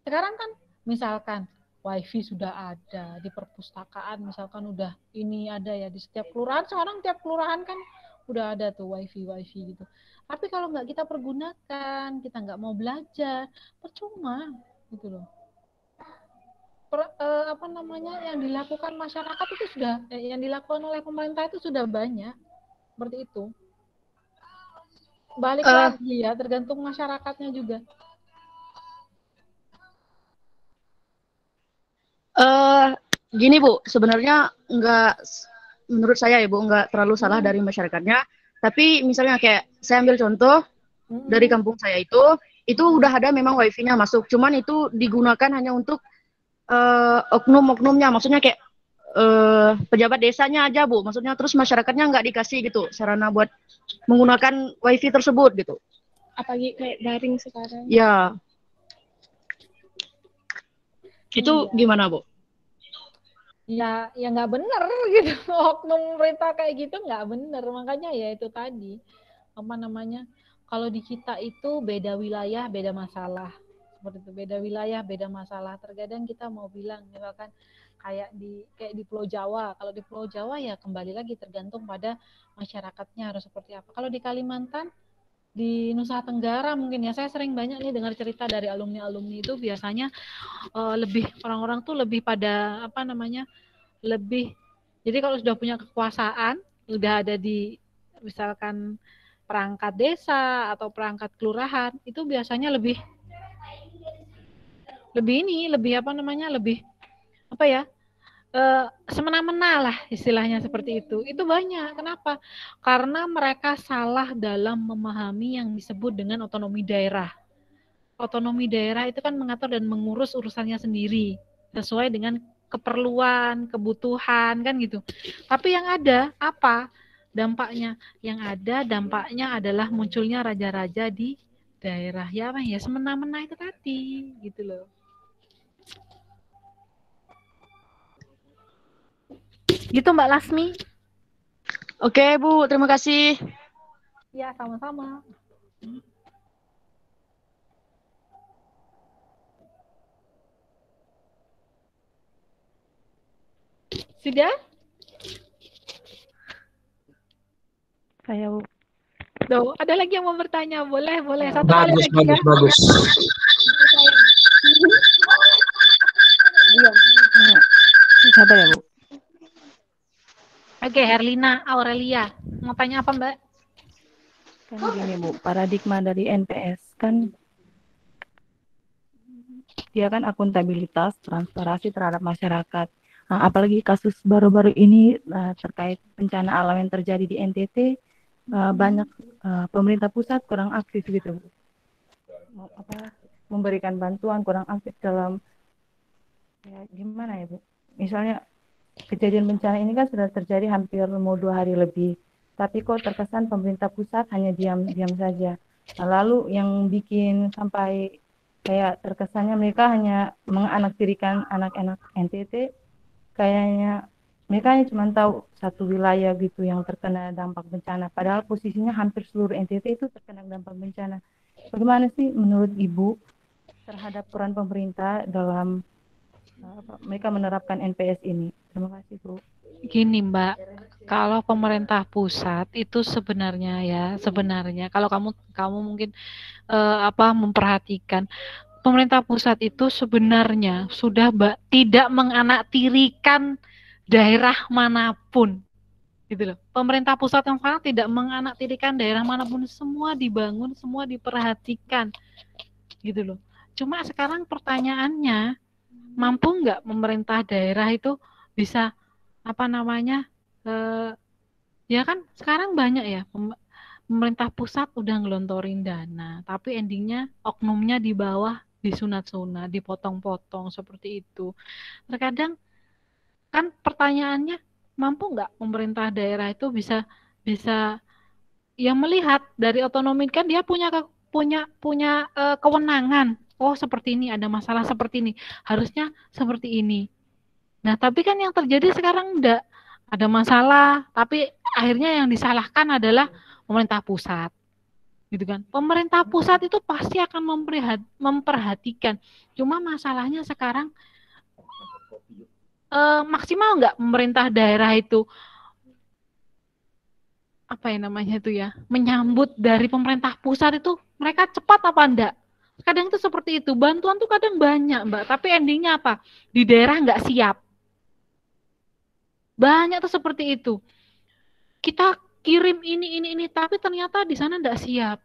Sekarang kan misalkan wifi sudah ada di perpustakaan, misalkan udah ini ada ya di setiap kelurahan. Sekarang tiap kelurahan kan udah ada tuh wifi gitu. Tapi kalau nggak kita pergunakan, kita nggak mau belajar, percuma gitu loh. Apa namanya, yang dilakukan masyarakat itu sudah, yang dilakukan oleh pemerintah itu sudah banyak seperti itu. Balik lagi ya, tergantung masyarakatnya juga. Gini Bu, sebenarnya menurut saya ya Bu, nggak terlalu salah dari masyarakatnya. Tapi misalnya kayak saya ambil contoh dari kampung saya itu udah ada memang wifi-nya masuk, cuman itu digunakan hanya untuk oknum-oknumnya, maksudnya kayak pejabat desanya aja Bu, maksudnya terus masyarakatnya nggak dikasih gitu sarana buat menggunakan wifi tersebut gitu. Apalagi kayak daring sekarang. Ya. Itu gimana Bu? Ya nggak bener gitu. Oknum pemerintah kayak gitu nggak bener. Makanya ya itu tadi, apa namanya, kalau di kita itu beda wilayah, beda masalah. Seperti itu, beda wilayah, beda masalah. Terkadang kita mau bilang, misalkan kayak di Pulau Jawa. Kalau di Pulau Jawa ya kembali lagi tergantung pada masyarakatnya harus seperti apa. Kalau di Kalimantan, di Nusa Tenggara mungkin ya, saya sering banyak nih dengar cerita dari alumni-alumni itu biasanya lebih orang-orang tuh lebih pada apa namanya, lebih, jadi kalau sudah punya kekuasaan, sudah ada di misalkan perangkat desa atau perangkat kelurahan, itu biasanya lebih apa namanya, lebih apa ya, semena-mena lah istilahnya seperti itu. Itu banyak. Kenapa? Karena mereka salah dalam memahami yang disebut dengan otonomi daerah. Otonomi daerah itu kan mengatur dan mengurus urusannya sendiri sesuai dengan keperluan, kebutuhan kan gitu. Tapi yang ada apa dampaknya? Yang ada dampaknya adalah munculnya raja-raja di daerah ya, apa ya, semena-mena itu tadi gitu loh. Gitu Mbak Lasmi. Oke Bu, terima kasih. Ya, sama-sama. Sudah? Saya Bu. Tuh, ada lagi yang mau bertanya? Boleh. Satu Bagus, kali lagi ya. bagus. Sabar ya Bu. Oke, Herlina Aurelia. Mau tanya apa Mbak? Kan gini Bu, paradigma dari NPS kan dia kan akuntabilitas, transparansi terhadap masyarakat. Nah, apalagi kasus baru-baru ini terkait bencana alam yang terjadi di NTT, banyak pemerintah pusat kurang aktif gitu, memberikan bantuan, kurang aktif dalam ya gimana ya Bu? Misalnya kejadian bencana ini kan sudah terjadi hampir mau 2 hari lebih, tapi kok terkesan pemerintah pusat hanya diam saja. Nah, lalu yang bikin sampai kayak terkesannya mereka hanya menganaktirikan anak-anak NTT, kayaknya mereka hanya cuma tahu satu wilayah gitu yang terkena dampak bencana, padahal posisinya hampir seluruh NTT itu terkena dampak bencana. Bagaimana sih menurut Ibu terhadap peran pemerintah dalam mereka menerapkan NPS ini? Terima kasih Bu. Gini Mbak, kalau pemerintah pusat itu sebenarnya kalau kamu mungkin memperhatikan, pemerintah pusat itu sebenarnya sudah tidak menganaktirikan daerah manapun gitu loh. Pemerintah pusat yang sekarang tidak menganaktirikan daerah manapun, semua dibangun, semua diperhatikan gitu loh. Cuma sekarang pertanyaannya, mampu nggak pemerintah daerah itu bisa ya kan sekarang banyak ya pemerintah pusat udah ngelontorin dana, tapi endingnya oknumnya di bawah disunat-sunat, dipotong-potong seperti itu. Terkadang kan pertanyaannya, mampu nggak pemerintah daerah itu bisa ya melihat dari otonomi, kan dia punya kewenangan. Oh seperti ini, ada masalah seperti ini, harusnya seperti ini. Nah tapi kan yang terjadi sekarang enggak, ada masalah, tapi akhirnya yang disalahkan adalah pemerintah pusat, gitu kan. Pemerintah pusat itu pasti akan memperhatikan. Cuma masalahnya sekarang maksimal nggak pemerintah daerah itu apa ya namanya itu ya, menyambut dari pemerintah pusat itu mereka cepat apa enggak? Kadang itu seperti itu, bantuan tuh kadang banyak Mbak, tapi endingnya apa? Di daerah nggak siap. Banyak tuh seperti itu. Kita kirim ini, tapi ternyata di sana nggak siap.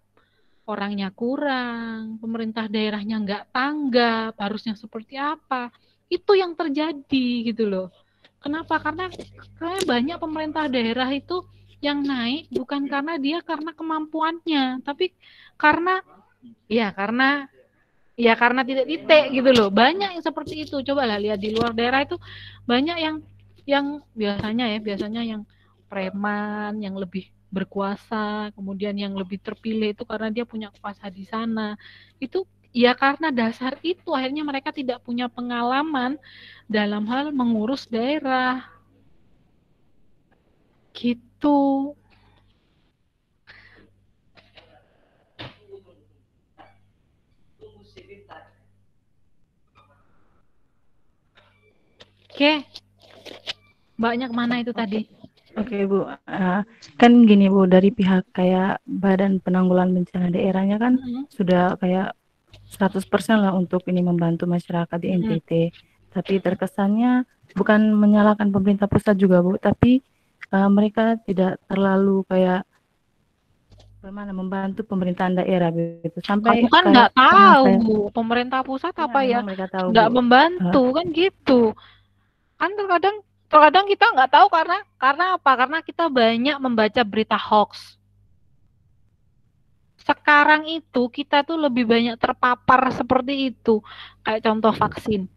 Orangnya kurang, pemerintah daerahnya nggak tanggap, harusnya seperti apa. Itu yang terjadi gitu loh. Kenapa? Karena banyak pemerintah daerah itu yang naik bukan karena dia karena kemampuannya, tapi karena karena titik-titik gitu loh. Banyak yang seperti itu. Cobalah lihat di luar daerah itu banyak yang biasanya yang preman, yang lebih berkuasa, kemudian yang lebih terpilih itu karena dia punya kuasa di sana. Itu ya karena dasar itu akhirnya mereka tidak punya pengalaman dalam hal mengurus daerah. Gitu. Oke. Mbaknya kemana itu tadi? Oke Bu, kan gini Bu, dari pihak kayak Badan Penanggulangan Bencana Daerahnya kan sudah kayak 100% lah untuk ini membantu masyarakat di NTT. Tapi terkesannya bukan menyalahkan pemerintah pusat juga Bu, tapi mereka tidak terlalu kayak bagaimana membantu pemerintahan daerah gitu. Sampai kamu kan nggak tahu Bu, pemerintah pusat apa ya nggak membantu kan gitu. Kan terkadang kita nggak tahu karena apa? Karena kita banyak membaca berita hoax. Sekarang itu kita tuh lebih banyak terpapar seperti itu. Kayak contoh vaksin.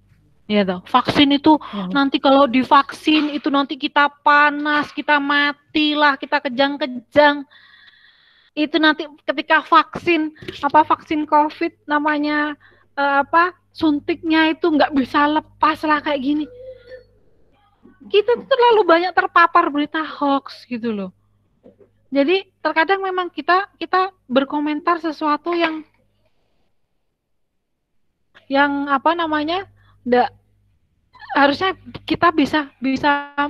Ya toh, vaksin itu nanti kalau divaksin itu nanti kita panas, kita mati lah, kita kejang-kejang. Itu nanti ketika vaksin COVID namanya suntiknya itu nggak bisa lepas lah kayak gini. Kita tuh terlalu banyak terpapar berita hoax gitu loh. Jadi terkadang memang kita berkomentar sesuatu yang harusnya kita bisa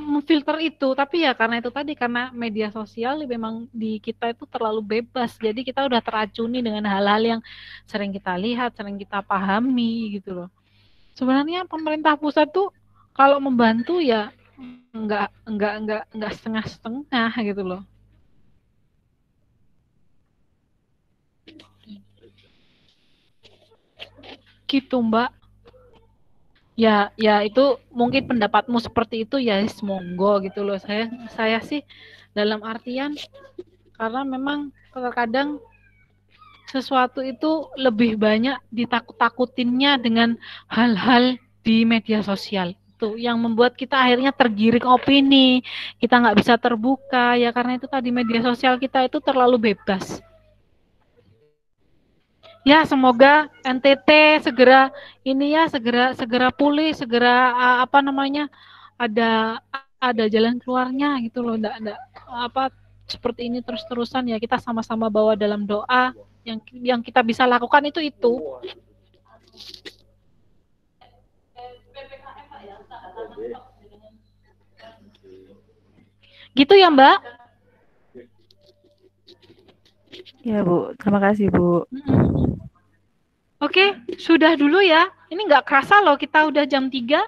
memfilter itu, tapi ya karena itu tadi, karena media sosial memang di kita itu terlalu bebas, jadi kita udah teracuni dengan hal-hal yang sering kita lihat, sering kita pahami gitu loh. Sebenarnya pemerintah pusat tuh kalau membantu ya enggak setengah-setengah gitu loh. Gitu Mbak. Ya itu mungkin pendapatmu seperti itu ya, semoga gitu loh. Saya sih dalam artian karena memang terkadang sesuatu itu lebih banyak ditakut-takutinnya dengan hal-hal di media sosial. Itu yang membuat kita akhirnya tergiring opini, kita nggak bisa terbuka ya karena itu tadi media sosial kita itu terlalu bebas. Ya semoga NTT segera pulih, segera ada jalan keluarnya gitu loh, enggak seperti ini terus-terusan ya. Kita sama-sama bawa dalam doa, yang kita bisa lakukan itu. Gitu ya Mbak? Ya Bu, terima kasih Bu. Oke, sudah dulu ya. Ini nggak kerasa loh kita udah jam 3.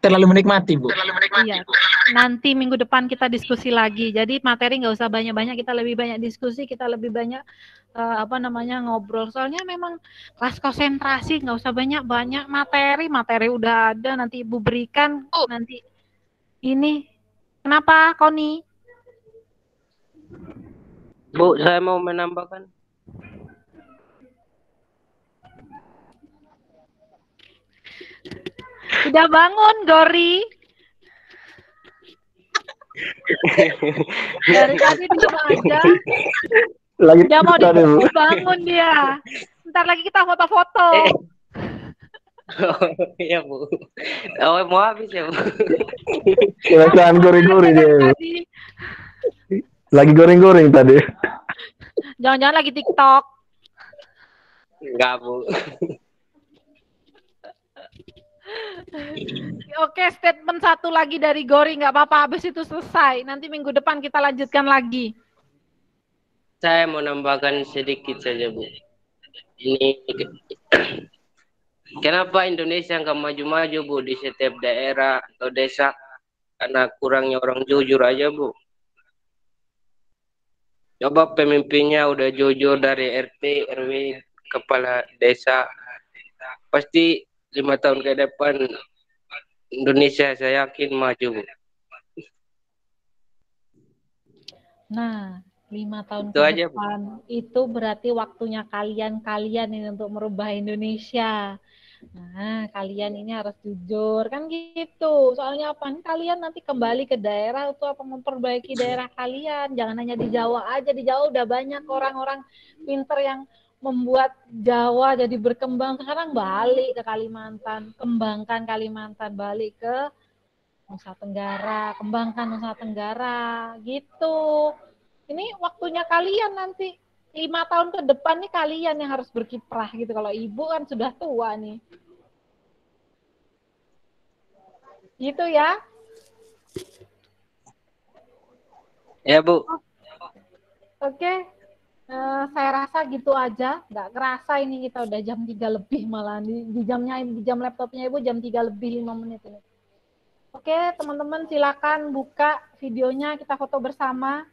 Terlalu menikmati Bu. Iya. Nanti minggu depan kita diskusi lagi. Jadi materi nggak usah banyak-banyak, kita lebih banyak diskusi, kita lebih banyak ngobrol. Soalnya memang kelas konsentrasi, nggak usah banyak-banyak materi udah ada, nanti Ibu berikan. Nanti ini kenapa Koni? Bu, saya mau menambahkan. Udah bangun, Gori. Dari tadi diem aja. Dia mau bangun dia. Bentar lagi kita foto-foto. Oh iya Bu. Oh mau habis ya Bu. Kebiasaan goreng-goreng dia. Lagi goreng-goreng tadi. Jangan-jangan lagi TikTok. Enggak Bu. Oke, statement satu lagi dari Gori, nggak apa-apa, habis itu selesai. Nanti minggu depan kita lanjutkan lagi. Saya mau nambahkan sedikit saja, Bu. Ini kenapa Indonesia nggak maju-maju, Bu, di setiap daerah atau desa? Karena kurangnya orang jujur aja, Bu. Coba pemimpinnya udah jujur dari RT, RW, kepala desa. Pasti 5 tahun ke depan Indonesia saya yakin maju, Bu. Nah, 5 tahun Itu ke aja, Bu. depan itu berarti waktunya kalian ini untuk merubah Indonesia. Nah, kalian ini harus jujur kan gitu. Soalnya apa? Kalian nanti kembali ke daerah untuk apa, memperbaiki daerah kalian. Jangan hanya di Jawa aja. Di Jawa udah banyak orang-orang pinter yang membuat Jawa jadi berkembang. Sekarang balik ke Kalimantan, kembangkan Kalimantan, balik ke Nusa Tenggara, kembangkan Nusa Tenggara, gitu. Ini waktunya kalian nanti 5 tahun ke depan nih kalian yang harus berkiprah gitu. Kalau ibu kan sudah tua nih. Gitu ya. Ya, Bu. Oke. Saya rasa gitu aja. Nggak kerasa ini kita udah jam 3 lebih malah. Di jam laptopnya ibu jam 3 lebih 5 menit ini. Oke, teman-teman silakan buka videonya, kita foto bersama.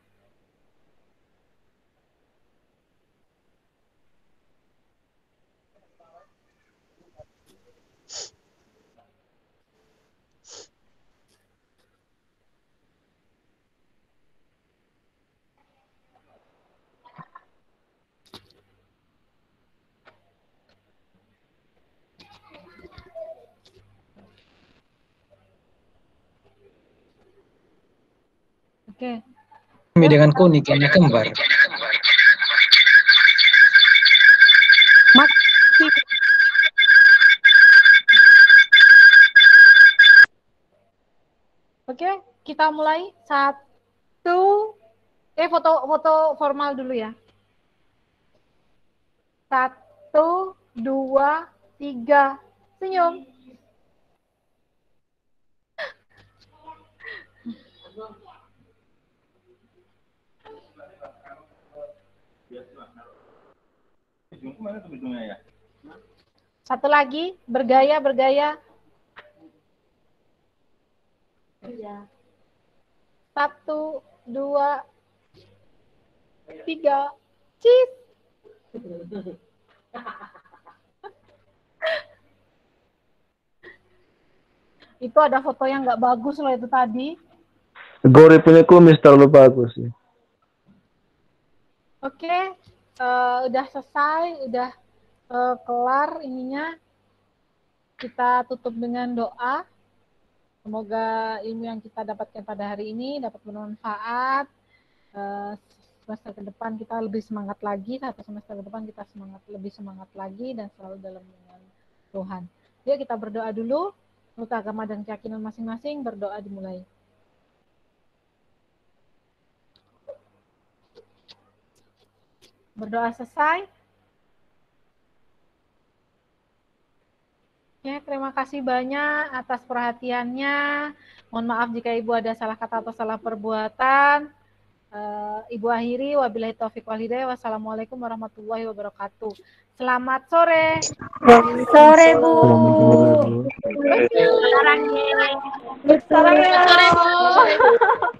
Oke. Kami dengan kuning kayaknya kembar. Oke, kita mulai. Foto formal dulu ya. 1, 2, 3, senyum. Satu lagi, bergaya. 1, 2, 3, cheese. Itu ada foto yang nggak bagus loh itu tadi. Gori punya kumis terlalu bagus. Oke, udah selesai, udah kelar ininya. Kita tutup dengan doa. Semoga ilmu yang kita dapatkan pada hari ini dapat bermanfaat. Semester ke depan kita lebih semangat lagi. 1 semester ke depan kita lebih semangat lagi dan selalu dalam lindungan Tuhan. Yuk kita berdoa dulu. Menurut agama dan keyakinan masing-masing, berdoa dimulai. Berdoa selesai. Ya, terima kasih banyak atas perhatiannya. Mohon maaf jika Ibu ada salah kata atau salah perbuatan. Ibu akhiri, wabillahi taufiq wal hidayah. Wassalamualaikum warahmatullahi wabarakatuh. Selamat sore. Sore, Bu. Selamat sore, Bu.